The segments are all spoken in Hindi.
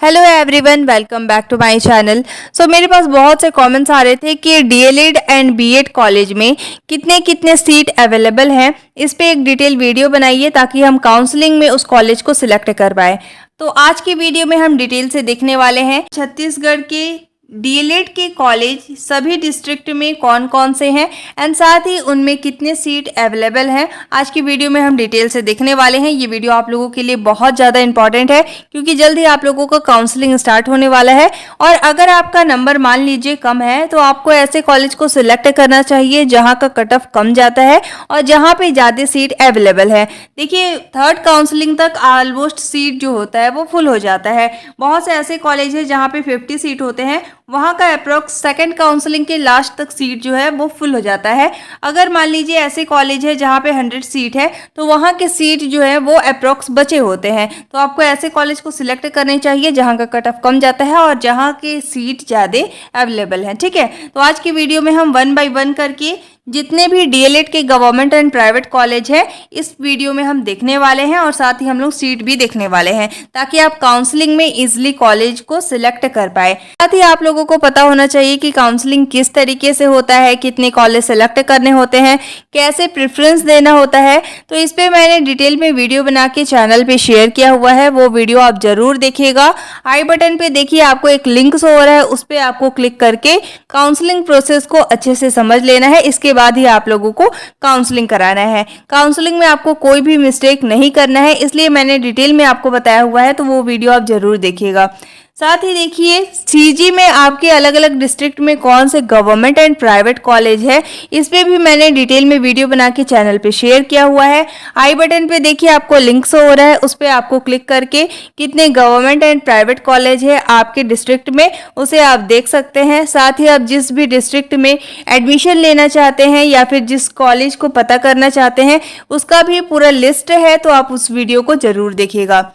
Hello everyone, welcome back to my channel. मेरे पास बहुत से कमेंट्स आ रहे थे कि डीएलएड एंड बीएड कॉलेज में कितने कितने सीट अवेलेबल हैं। इस पे एक डिटेल वीडियो बनाइए ताकि हम काउंसलिंग में उस कॉलेज को सिलेक्ट कर पाए। तो आज की वीडियो में हम डिटेल से देखने वाले हैं छत्तीसगढ़ के डीएलएड के कॉलेज सभी डिस्ट्रिक्ट में कौन कौन से हैं एंड साथ ही उनमें कितने सीट अवेलेबल हैं। आज की वीडियो में हम डिटेल से देखने वाले हैं। ये वीडियो आप लोगों के लिए बहुत ज़्यादा इंपॉर्टेंट है क्योंकि जल्द ही आप लोगों का काउंसलिंग स्टार्ट होने वाला है। और अगर आपका नंबर मान लीजिए कम है तो आपको ऐसे कॉलेज को सिलेक्ट करना चाहिए जहाँ का कट ऑफ कम जाता है और जहाँ पे ज़्यादा सीट अवेलेबल है। देखिए, थर्ड काउंसलिंग तक ऑलमोस्ट सीट जो होता है वो फुल हो जाता है। बहुत से ऐसे कॉलेज है जहाँ पे 50 सीट होते हैं, वहाँ का अप्रोक्स सेकंड काउंसलिंग के लास्ट तक सीट जो है वो फुल हो जाता है। अगर मान लीजिए ऐसे कॉलेज है जहाँ पे 100 सीट है तो वहाँ के सीट जो है वो अप्रोक्स बचे होते हैं। तो आपको ऐसे कॉलेज को सिलेक्ट करने चाहिए जहाँ का कट ऑफ कम जाता है और जहाँ के सीट ज़्यादा अवेलेबल हैं। ठीक है, तो आज की वीडियो में हम 1 बाय 1 करके जितने भी डीएलएड के गवर्नमेंट एंड प्राइवेट कॉलेज है इस वीडियो में हम देखने वाले हैं और साथ ही हम लोग सीट भी देखने वाले हैं ताकि आप काउंसलिंग में इजीली कॉलेज को सिलेक्ट कर पाए। साथ ही आप लोगों को पता होना चाहिए कि काउंसलिंग किस तरीके से होता है, कितने कॉलेज सेलेक्ट करने होते हैं, कैसे प्रेफरेंस देना होता है। तो इस पे मैंने डिटेल में वीडियो बना के चैनल पे शेयर किया हुआ है, वो वीडियो आप जरूर देखिएगा। आई बटन पे देखिए आपको एक लिंक शो हो रहा है, उस पर आपको क्लिक करके काउंसलिंग प्रोसेस को अच्छे से समझ लेना है। इसके बाद ही आप लोगों को काउंसलिंग कराना है। काउंसलिंग में आपको कोई भी मिस्टेक नहीं करना है, इसलिए मैंने डिटेल में आपको बताया हुआ है, तो वो वीडियो आप जरूर देखिएगा। साथ ही देखिए सीजी में आपके अलग अलग डिस्ट्रिक्ट में कौन से गवर्नमेंट एंड प्राइवेट कॉलेज है, इस पे भी मैंने डिटेल में वीडियो बना के चैनल पे शेयर किया हुआ है। आई बटन पे देखिए आपको लिंक शो हो रहा है, उस पर आपको क्लिक करके कितने गवर्नमेंट एंड प्राइवेट कॉलेज है आपके डिस्ट्रिक्ट में उसे आप देख सकते हैं। साथ ही आप जिस भी डिस्ट्रिक्ट में एडमिशन लेना चाहते हैं या फिर जिस कॉलेज को पता करना चाहते हैं उसका भी पूरा लिस्ट है, तो आप उस वीडियो को जरूर देखिएगा।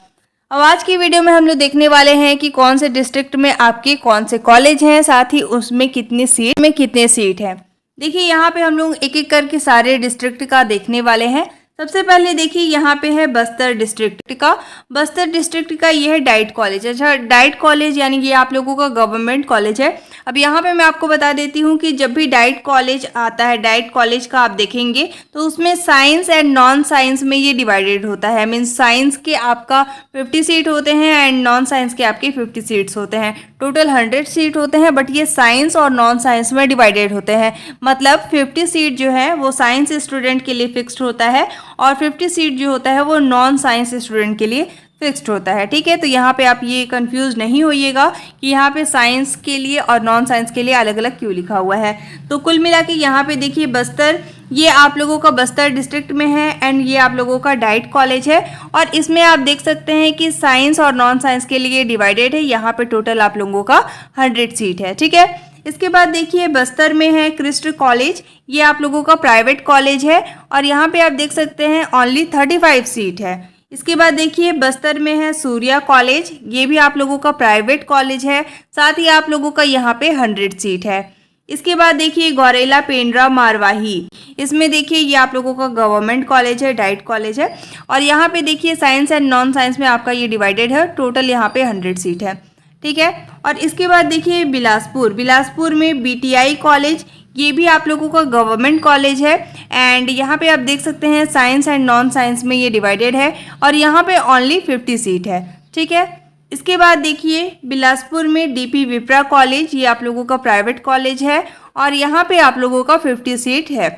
अब आज की वीडियो में हम लोग देखने वाले हैं कि कौन से डिस्ट्रिक्ट में आपके कौन से कॉलेज हैं, साथ ही उसमें कितनी सीट हैं। देखिए यहाँ पे हम लोग एक एक करके सारे डिस्ट्रिक्ट का देखने वाले हैं। सबसे पहले देखिए यहाँ पे है बस्तर डिस्ट्रिक्ट का ये है डाइट कॉलेज। अच्छा, डाइट कॉलेज यानी ये आप लोगों का गवर्नमेंट कॉलेज है। अब यहाँ पे मैं आपको बता देती हूँ कि जब भी डाइट कॉलेज आता है, डाइट कॉलेज का आप देखेंगे तो उसमें साइंस एंड नॉन साइंस में ये डिवाइडेड होता है। मीन्स साइंस के आपका 50 सीट होते हैं एंड नॉन साइंस के आपके 50 सीट्स होते हैं। टोटल 100 सीट होते हैं, बट ये साइंस और नॉन साइंस में डिवाइडेड होते हैं। मतलब 50 सीट जो है वो साइंस स्टूडेंट के लिए फिक्स्ड होता है और 50 सीट जो होता है वो नॉन साइंस स्टूडेंट के लिए फिक्स्ड होता है। ठीक है, तो यहाँ पे आप ये कंफ्यूज नहीं होइएगा कि यहाँ पे साइंस के लिए और नॉन साइंस के लिए अलग अलग क्यों लिखा हुआ है। तो कुल मिला के यहाँ पे देखिए बस्तर, ये आप लोगों का बस्तर डिस्ट्रिक्ट में है एंड ये आप लोगों का डाइट कॉलेज है और इसमें आप देख सकते हैं कि साइंस और नॉन साइंस के लिए डिवाइडेड है। यहाँ पे टोटल आप लोगों का 100 सीट है। ठीक है, इसके बाद देखिए बस्तर में है क्रिस्ट कॉलेज, ये आप लोगों का प्राइवेट कॉलेज है और यहाँ पे आप देख सकते हैं ओनली 35 सीट है। इसके बाद देखिए बस्तर में है सूर्या कॉलेज, ये भी आप लोगों का प्राइवेट कॉलेज है, साथ ही आप लोगों का यहाँ पे 100 सीट है। इसके बाद देखिए गौरेला पेंड्रा मारवाही, इसमें देखिए ये आप लोगों का गवर्नमेंट कॉलेज है, डाइट कॉलेज है और यहाँ पे देखिए साइंस एंड नॉन साइंस में आपका ये डिवाइडेड है। टोटल यहाँ पे 100 सीट है। ठीक है, और इसके बाद देखिए बिलासपुर में बीटीआई कॉलेज, ये भी आप लोगों का गवर्नमेंट कॉलेज है एंड यहाँ पे आप देख सकते हैं साइंस एंड नॉन साइंस में ये डिवाइडेड है और यहाँ पे ओनली 50 सीट है। ठीक है, इसके बाद देखिए बिलासपुर में डीपी विप्रा कॉलेज, ये आप लोगों का प्राइवेट कॉलेज है और यहाँ पे आप लोगों का 50 सीट है।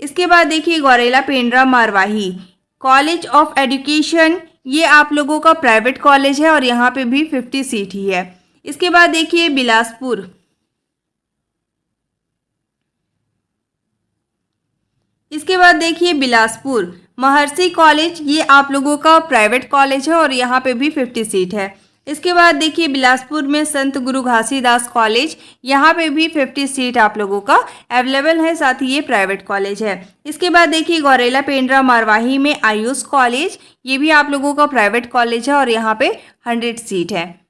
इसके बाद देखिए Gaurela Pendra Marwahi college of education, ये आप लोगों का प्राइवेट कॉलेज है और यहाँ पे भी 50 सीट ही है। इसके बाद देखिए बिलासपुर महर्षि कॉलेज, ये आप लोगों का प्राइवेट कॉलेज है और यहाँ पे भी 50 सीट है। इसके बाद देखिए बिलासपुर में संत गुरु घासीदास कॉलेज, यहाँ पे भी 50 सीट आप लोगों का अवेलेबल है, साथ ही ये प्राइवेट कॉलेज है। इसके बाद देखिए गौरेला पेंड्रा मारवाही में आयुष कॉलेज, ये भी आप लोगों का प्राइवेट कॉलेज है और यहाँ पे 100 सीट है।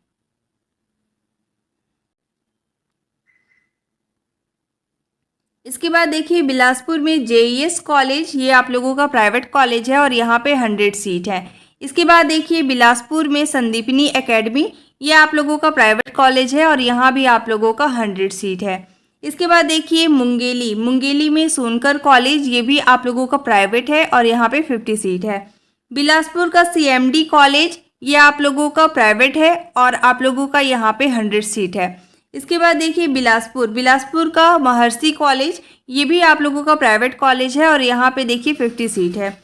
इसके बाद देखिए बिलासपुर में जेईएस कॉलेज, ये आप लोगों का प्राइवेट कॉलेज है और यहाँ पे 100 सीट है। इसके बाद देखिए बिलासपुर में संदीपनी एकेडमी, ये आप लोगों का प्राइवेट कॉलेज है और यहाँ भी आप लोगों का 100 सीट है। इसके बाद देखिए मुंगेली में सोनकर कॉलेज, ये भी आप लोगों का प्राइवेट है और यहाँ पे 50 सीट है। बिलासपुर का CMD कॉलेज, ये आप लोगों का प्राइवेट है और आप लोगों का यहाँ पे 100 सीट है। इसके बाद देखिए बिलासपुर का महर्षि कॉलेज, ये भी आप लोगों का प्राइवेट कॉलेज है और यहाँ पे देखिए 50 सीट है।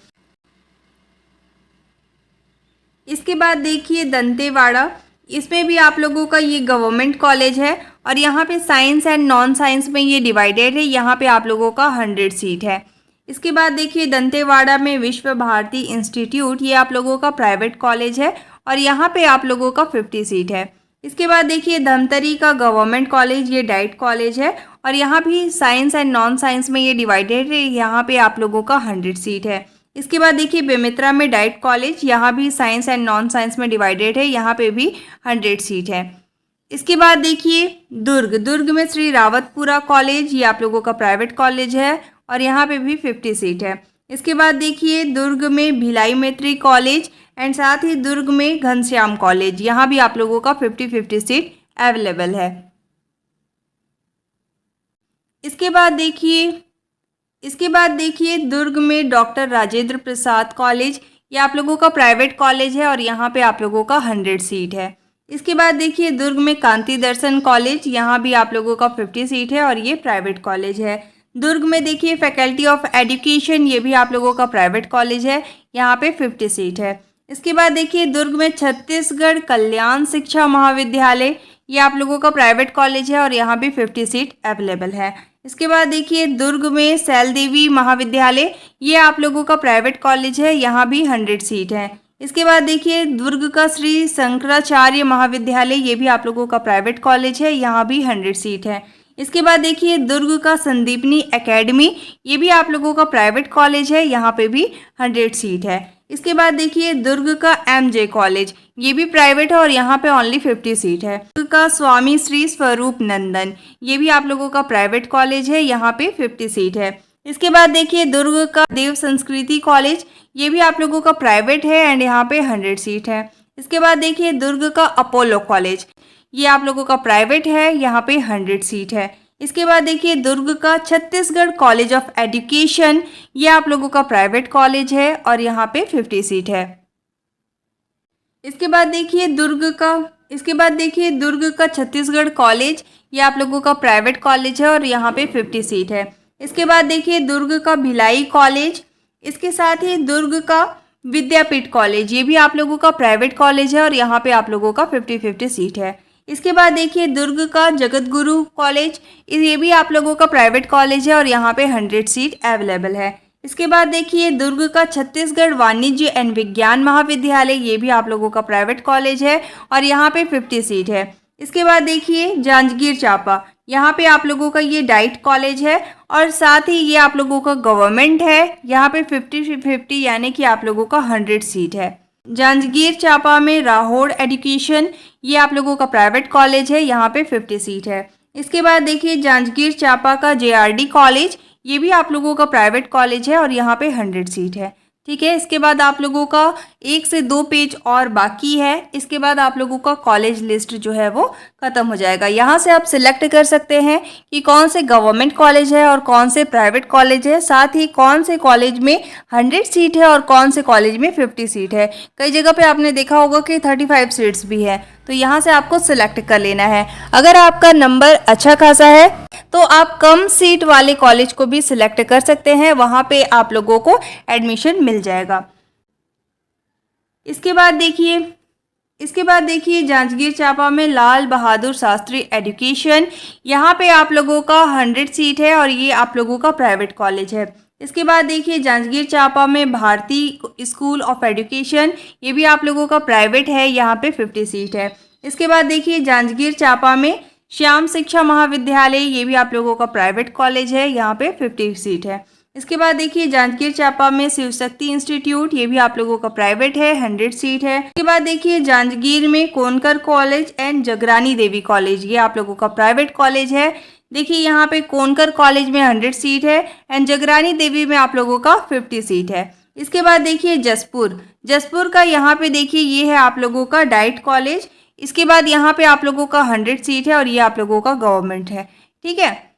इसके बाद देखिए दंतेवाड़ा, इसमें भी आप लोगों का ये गवर्नमेंट कॉलेज है और यहाँ पे साइंस एंड नॉन साइंस में ये डिवाइडेड है। यहाँ पे आप लोगों का 100 सीट है। इसके बाद देखिए दंतेवाड़ा में विश्व भारती इंस्टीट्यूट, ये आप लोगों का प्राइवेट कॉलेज है और यहाँ पे आप लोगों का 50 सीट है। इसके बाद देखिए धमतरी का गवर्नमेंट कॉलेज, ये डाइट कॉलेज है और यहाँ भी साइंस एंड नॉन साइंस में ये डिवाइडेड है। यहाँ पे आप लोगों का 100 सीट है। इसके बाद देखिए बेमेतरा में डाइट कॉलेज, यहाँ भी साइंस एंड नॉन साइंस में डिवाइडेड है। यहाँ पे भी 100 सीट है। इसके बाद देखिए दुर्ग में श्री रावतपुरा कॉलेज, ये आप लोगों का प्राइवेट कॉलेज है और यहाँ पे भी 50 सीट है। इसके बाद देखिए दुर्ग में भिलाई मैत्री कॉलेज एंड साथ ही दुर्ग में घनश्याम कॉलेज, यहाँ भी आप लोगों का 50-50 सीट अवेलेबल है। इसके बाद देखिए दुर्ग में डॉक्टर राजेंद्र प्रसाद कॉलेज, ये आप लोगों का प्राइवेट कॉलेज है और यहाँ पे आप लोगों का 100 सीट है। इसके बाद देखिए दुर्ग में कांति दर्शन कॉलेज, यहाँ भी आप लोगों का 50 सीट है और ये प्राइवेट कॉलेज है। दुर्ग में देखिए फैकल्टी ऑफ एजुकेशन, ये भी आप लोगों का प्राइवेट कॉलेज है, यहाँ पे 50 सीट है। इसके बाद देखिए दुर्ग में छत्तीसगढ़ कल्याण शिक्षा महाविद्यालय, ये आप लोगों का प्राइवेट कॉलेज है और यहाँ भी 50 सीट अवेलेबल है। इसके बाद देखिए दुर्ग में सैलदेवी महाविद्यालय, ये आप लोगों का प्राइवेट कॉलेज है, यहाँ भी 100 सीट है। इसके बाद देखिए दुर्ग का श्री शंकराचार्य महाविद्यालय, ये भी आप लोगों का प्राइवेट कॉलेज है, यहाँ भी 100 सीट है। इसके बाद देखिए दुर्ग का संदीपनी एकेडमी, ये भी आप लोगों का प्राइवेट कॉलेज है, यहाँ पे भी 100 सीट है। इसके बाद देखिए दुर्ग का MJ कॉलेज, ये भी प्राइवेट है और यहाँ पे ओनली 50 सीट है। दुर्ग का स्वामी श्री स्वरूप नंदन, ये भी आप लोगों का प्राइवेट कॉलेज है, यहाँ पे 50 सीट है। इसके बाद देखिए दुर्ग का देव संस्कृति कॉलेज, ये भी आप लोगों का प्राइवेट है एंड यहाँ पे 100 सीट है। इसके बाद देखिए दुर्ग का अपोलो कॉलेज, ये आप लोगों का प्राइवेट है, यहाँ पे 100 सीट है। इसके बाद देखिए दुर्ग का छत्तीसगढ़ कॉलेज ऑफ एजुकेशन, ये आप लोगों का प्राइवेट कॉलेज है और यहाँ पे 50 सीट है। इसके बाद देखिए दुर्ग का छत्तीसगढ़ कॉलेज, ये आप लोगों का प्राइवेट कॉलेज है और यहाँ पे 50 सीट है। इसके बाद देखिए दुर्ग का भिलाई कॉलेज, इसके साथ ही दुर्ग का विद्यापीठ कॉलेज, ये भी आप लोगों का प्राइवेट कॉलेज है और यहाँ पे आप लोगों का 50-50 सीट है। इसके बाद देखिए दुर्ग का जगतगुरु कॉलेज, ये भी आप लोगों का प्राइवेट कॉलेज है और यहाँ पे 100 सीट अवेलेबल है। इसके बाद देखिए दुर्ग का छत्तीसगढ़ वाणिज्य एवं विज्ञान महाविद्यालय, ये भी आप लोगों का प्राइवेट कॉलेज है और यहाँ पे 50 सीट है। इसके बाद देखिए जांजगीर चांपा, यहाँ पे आप लोगों का ये डाइट कॉलेज है और साथ ही ये आप लोगों का गवर्नमेंट है, यहाँ पे 50-50 यानी कि आप लोगों का 100 सीट है। जांजगीर चांपा में राहोड एजुकेशन, ये आप लोगों का प्राइवेट कॉलेज है, यहाँ पे 50 सीट है। इसके बाद देखिए जांजगीर चांपा का JRD कॉलेज, ये भी आप लोगों का प्राइवेट कॉलेज है और यहाँ पे 100 सीट है। ठीक है। इसके बाद आप लोगों का 1 से 2 पेज और बाकी है। इसके बाद आप लोगों का कॉलेज लिस्ट जो है वो ख़त्म हो जाएगा। यहाँ से आप सिलेक्ट कर सकते हैं कि कौन से गवर्नमेंट कॉलेज है और कौन से प्राइवेट कॉलेज है, साथ ही कौन से कॉलेज में 100 सीट है और कौन से कॉलेज में 50 सीट है। कई जगह पे आपने देखा होगा कि 35 सीट्स भी है, तो यहाँ से आपको सिलेक्ट कर लेना है। अगर आपका नंबर अच्छा खासा है तो आप कम सीट वाले कॉलेज को भी सिलेक्ट कर सकते हैं, वहाँ पे आप लोगों को एडमिशन मिल जाएगा। इसके बाद देखिए जांजगीर चांपा में लाल बहादुर शास्त्री एजुकेशन, यहाँ पे आप लोगों का 100 सीट है और ये आप लोगों का प्राइवेट कॉलेज है। इसके बाद देखिए जांजगीर चांपा में भारती स्कूल ऑफ एजुकेशन, ये भी आप लोगों का प्राइवेट है, यहाँ पे 50 सीट है। इसके बाद देखिए जांजगीर चांपा में श्याम शिक्षा महाविद्यालय, ये भी आप लोगों का प्राइवेट कॉलेज है, यहाँ पे 50 सीट है। इसके बाद देखिए जांजगीर चांपा में शिव शक्ति इंस्टीट्यूट, ये भी आप लोगों का प्राइवेट है, 100 सीट है। इसके बाद देखिए जांजगीर में Konkar college and Jagrani Devi college, ये आप लोगों का प्राइवेट कॉलेज है। देखिए यहाँ पे कोनकर कॉलेज में 100 सीट है एंड जगरानी देवी में आप लोगों का 50 सीट है। इसके बाद देखिए जसपुर का यहाँ पे देखिए ये है आप लोगों का डाइट कॉलेज, इसके बाद यहाँ पे आप लोगों का 100 सीट है और ये आप लोगों का गवर्नमेंट है, ठीक है।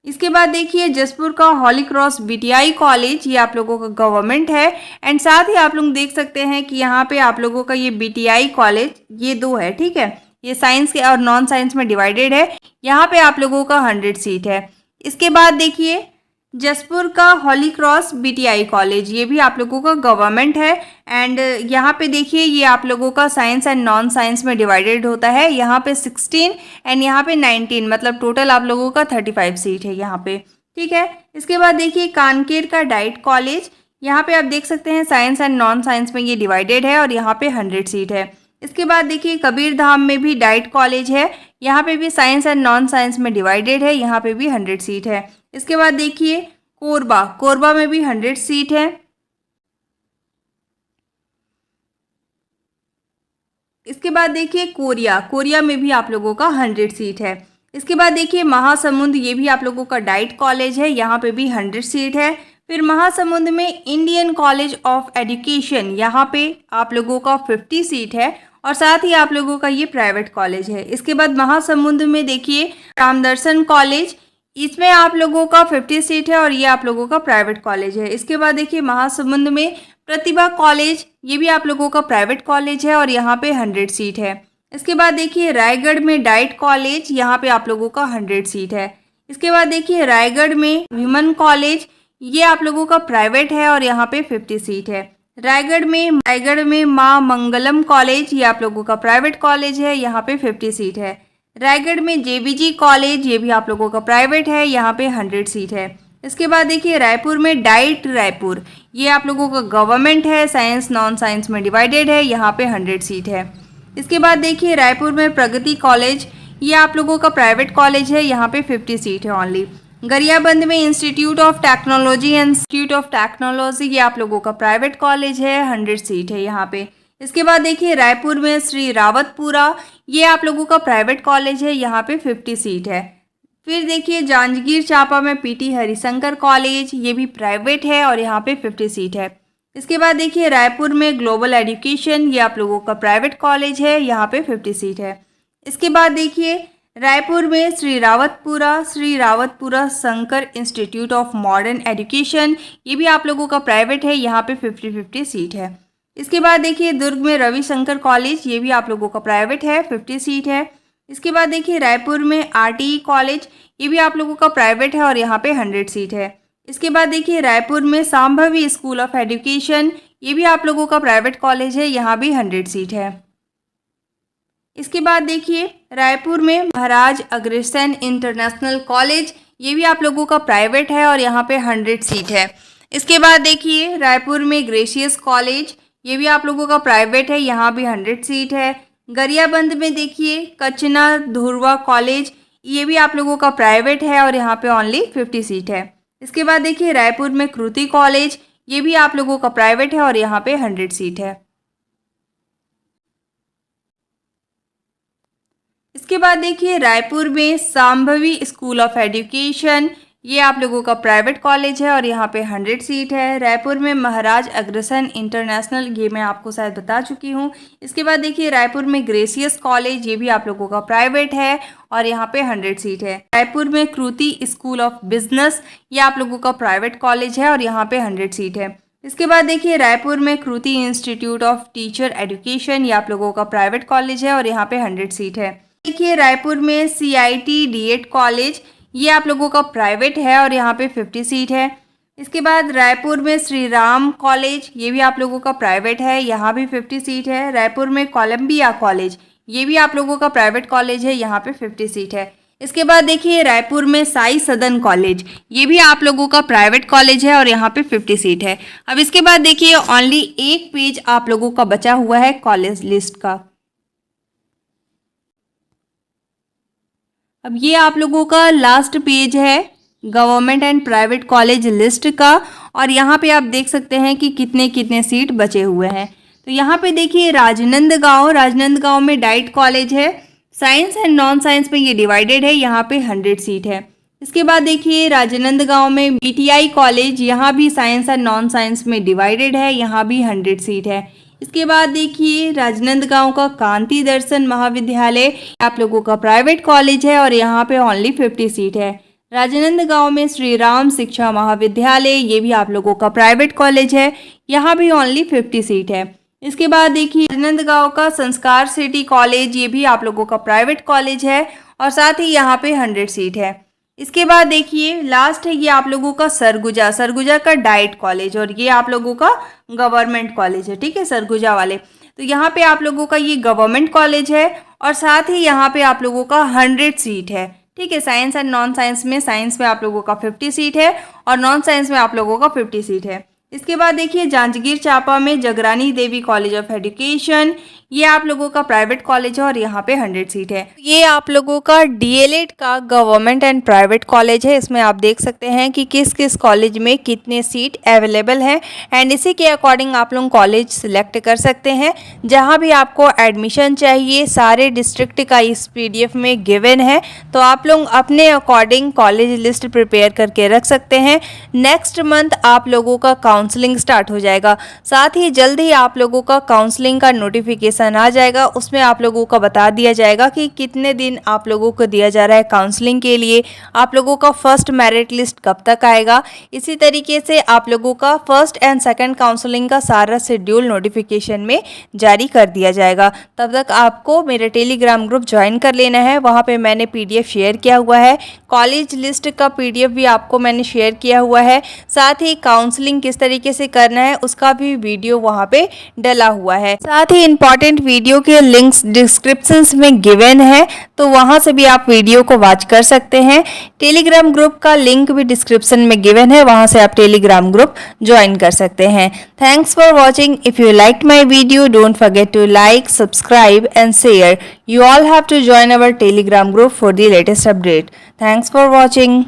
इसके बाद देखिए जसपुर का हॉली क्रॉस बीटीआई कॉलेज, ये आप लोगों का गवर्नमेंट है। एंड साथ ही आप लोग देख सकते हैं कि यहाँ पे आप लोगों का ये बीटीआई कॉलेज ये 2 है, ठीक है। ये साइंस के और नॉन साइंस में डिवाइडेड है। यहाँ पे आप लोगों का 100 सीट है। इसके बाद देखिए जसपुर का हॉली क्रॉस बीटीआई कॉलेज, ये भी आप लोगों का गवर्नमेंट है। एंड यहाँ पे देखिए ये आप लोगों का साइंस एंड नॉन साइंस में डिवाइडेड होता है। यहाँ पे 16 एंड यहाँ पे 19, मतलब टोटल आप लोगों का 35 सीट है यहाँ पे, ठीक है। इसके बाद देखिए कानकेर का डाइट कॉलेज, यहाँ पे आप देख सकते हैं साइंस एंड नॉन साइंस में ये डिवाइडेड है और यहाँ पे 100 सीट है। इसके बाद देखिए कबीरधाम में भी डाइट कॉलेज है, यहाँ पे भी साइंस एंड नॉन साइंस में डिवाइडेड है, यहाँ पे भी 100 सीट है। इसके बाद देखिए कोरबा में भी 100 सीट है। इसके बाद देखिए कोरिया में भी आप लोगों का 100 सीट है। इसके बाद देखिए महासमुंद, ये भी आप लोगों का डाइट कॉलेज है, यहाँ पे भी 100 सीट है। फिर महासमुंद में इंडियन कॉलेज ऑफ एजुकेशन, यहाँ पे आप लोगों का 50 सीट है और साथ ही आप लोगों का ये प्राइवेट कॉलेज है। इसके बाद महासमुंद में देखिए रामदर्शन कॉलेज, इसमें आप लोगों का 50 सीट है और ये आप लोगों का प्राइवेट कॉलेज है। इसके बाद देखिए महासमुंद में प्रतिभा कॉलेज, ये भी आप लोगों का प्राइवेट कॉलेज है और यहाँ पे 100 सीट है। इसके बाद देखिए रायगढ़ में डाइट कॉलेज, यहाँ पे आप लोगों का 100 सीट है। इसके बाद देखिए रायगढ़ में विमन कॉलेज, ये आप लोगों का प्राइवेट है और यहाँ पे 50 सीट है। रायगढ़ में माँ मंगलम कॉलेज, ये आप लोगों का प्राइवेट कॉलेज है, यहाँ पे 50 सीट है। रायगढ़ में जेबीजी कॉलेज, ये भी आप लोगों का प्राइवेट है, यहाँ पे 100 सीट है। इसके बाद देखिए रायपुर में डाइट रायपुर, ये आप लोगों का गवर्नमेंट है, साइंस नॉन साइंस में डिवाइडेड है, यहाँ पे 100 सीट है। इसके बाद देखिए रायपुर में प्रगति कॉलेज, ये आप लोगों का प्राइवेट कॉलेज है, यहाँ पे 50 सीट है ओनली। गरियाबंद में इंस्टीट्यूट ऑफ टेक्नोलॉजी ये आप लोगों का प्राइवेट कॉलेज है, 100 सीट है यहाँ पे। इसके बाद देखिए रायपुर में श्री रावतपुरा, ये आप लोगों का प्राइवेट कॉलेज है, यहाँ पे 50 सीट है। फिर देखिए जांजगीर चांपा में पीटी हरिशंकर कॉलेज, ये भी प्राइवेट है और यहाँ पे 50 सीट है। इसके बाद देखिए रायपुर में ग्लोबल एजुकेशन, ये आप लोगों का प्राइवेट कॉलेज है, यहाँ पे 50 सीट है। इसके बाद देखिए रायपुर में Shri Rawatpura Shankar institute of modern education, ये भी आप लोगों का प्राइवेट है, यहाँ पे 50 सीट है। इसके बाद देखिए दुर्ग में रविशंकर कॉलेज, ये भी आप लोगों का प्राइवेट है, 50 सीट है। इसके बाद देखिए रायपुर में आरटीई कॉलेज, ये भी आप लोगों का प्राइवेट है और यहाँ पे 100 सीट है। इसके बाद देखिए रायपुर में सांभवी स्कूल ऑफ एजुकेशन, ये भी आप लोगों का प्राइवेट कॉलेज है, यहाँ भी 100 सीट है। इसके बाद देखिए रायपुर में महाराज अग्रसेन इंटरनेशनल कॉलेज, ये भी आप लोगों का प्राइवेट है और यहाँ पे 100 सीट है। इसके बाद देखिए रायपुर में ग्रेशियस कॉलेज, ये भी आप लोगों का प्राइवेट है, यहाँ भी 100 सीट है। गरियाबंद में देखिए कचना धुरवा कॉलेज, ये भी आप लोगों का प्राइवेट है और यहाँ पे ओनली 50 सीट है। इसके बाद देखिए रायपुर में कृति कॉलेज, ये भी आप लोगों का प्राइवेट है और यहाँ पे 100 सीट है। इसके बाद देखिए रायपुर में सांभवी स्कूल ऑफ एजुकेशन, ये आप लोगों का प्राइवेट कॉलेज है और यहाँ पे 100 सीट है। रायपुर में महाराज अग्रसेन इंटरनेशनल, ये मैं आपको शायद बता चुकी हूँ। इसके बाद देखिए रायपुर में ग्रेशियस कॉलेज, ये भी आप लोगों का प्राइवेट है और यहाँ पे 100 सीट है। रायपुर में कृति स्कूल ऑफ बिजनेस, ये आप लोगों का प्राइवेट कॉलेज है और यहाँ पे 100 सीट है। इसके बाद देखिए रायपुर में कृति इंस्टीट्यूट ऑफ टीचर एजुकेशन, ये आप लोगों का प्राइवेट कॉलेज है और यहाँ पे 100 सीट है। देखिए रायपुर में CIT डीएड कॉलेज, ये आप लोगों का प्राइवेट है और यहाँ पे 50 सीट है। इसके बाद रायपुर में श्री राम कॉलेज, ये भी आप लोगों का प्राइवेट है, यहाँ भी 50 सीट है। रायपुर में कोलंबिया कॉलेज, ये भी आप लोगों का प्राइवेट कॉलेज है, यहाँ पे 50 सीट है। इसके बाद देखिए रायपुर में साई सदन कॉलेज, ये भी आप लोगों का प्राइवेट कॉलेज है और यहाँ पे 50 सीट है। अब इसके बाद देखिए ओनली एक पेज आप लोगों का बचा हुआ है कॉलेज लिस्ट का। अब ये आप लोगों का लास्ट पेज है government and private college list का और यहाँ पे आप देख सकते हैं कि कितने कितने सीट बचे हुए हैं। तो यहाँ पे देखिए राजनांदगांव में डाइट कॉलेज है, साइंस एंड नॉन साइंस में ये डिवाइडेड है, यहाँ पे 100 सीट है। इसके बाद देखिए राजनांदगांव में BTI कॉलेज, यहाँ भी साइंस एंड नॉन साइंस में डिवाइडेड है, यहाँ भी 100 सीट है। इसके बाद देखिए राजनांदगांव का कांति दर्शन महाविद्यालय आप लोगों का प्राइवेट कॉलेज है और यहाँ पे ओनली 50 सीट है। राजनांदगांव में श्री राम शिक्षा महाविद्यालय, ये भी आप लोगों का प्राइवेट कॉलेज है, यहाँ भी ओनली 50 सीट है। इसके बाद देखिए राजनांदगांव का संस्कार सिटी कॉलेज, ये भी आप लोगों का प्राइवेट कॉलेज है और साथ ही यहाँ पे 100 सीट है। इसके बाद देखिए लास्ट है ये आप लोगों का सरगुजा का डाइट कॉलेज और ये आप लोगों का गवर्नमेंट कॉलेज है, ठीक है, सरगुजा वाले। तो यहाँ पे आप लोगों का ये गवर्नमेंट कॉलेज है और साथ ही यहाँ पे आप लोगों का 100 सीट है, ठीक है। साइंस एंड नॉन साइंस में, साइंस में आप लोगों का 50 सीट है और नॉन साइंस में आप लोगों का 50 सीट है। इसके बाद देखिए जांजगीर चांपा में Jagrani Devi college of education, ये आप लोगों का प्राइवेट कॉलेज है और यहाँ पे 100 सीट है। ये आप लोगों का डीएलएड का गवर्नमेंट एंड प्राइवेट कॉलेज है। इसमें आप देख सकते हैं कि किस किस कॉलेज में कितने सीट अवेलेबल है एंड इसी के अकॉर्डिंग आप लोग कॉलेज सिलेक्ट कर सकते हैं। जहाँ भी आपको एडमिशन चाहिए सारे डिस्ट्रिक्ट का इस पीडीएफ में गिवन है, तो आप लोग अपने अकॉर्डिंग कॉलेज लिस्ट प्रिपेयर करके रख सकते हैं। नेक्स्ट मंथ आप लोगों का काउंसलिंग स्टार्ट हो जाएगा, साथ ही जल्द ही आप लोगों का काउंसलिंग का नोटिफिकेशन आ जाएगा। उसमें आप लोगों को बता दिया जाएगा कि कितने दिन आप लोगों को दिया जा रहा है काउंसलिंग के लिए, आप लोगों का फर्स्ट मेरिट लिस्ट कब तक आएगा। इसी तरीके से आप लोगों का फर्स्ट एंड सेकंड काउंसलिंग का सारा शेड्यूल नोटिफिकेशन में जारी कर दिया जाएगा। तब तक आपको मेरे टेलीग्राम ग्रुप ज्वाइन कर लेना है, वहाँ पे मैंने पीडीएफ शेयर किया हुआ है, कॉलेज लिस्ट का पीडीएफ भी आपको मैंने शेयर किया हुआ है, साथ ही काउंसलिंग किस तरीके से करना है उसका भी वीडियो वहाँ पे डला हुआ है। साथ ही इंपॉर्टेंट वीडियो के लिंक्स डिस्क्रिप्शंस में गिवन है, तो वहां से भी आप वीडियो को वॉच कर सकते हैं। टेलीग्राम ग्रुप का लिंक भी डिस्क्रिप्शन में गिवन है, वहां से आप टेलीग्राम ग्रुप ज्वाइन कर सकते हैं। Thanks for watching. If you like my video don't forget to like, subscribe and share. You all have to join our Telegram group for the latest update. Thanks for watching.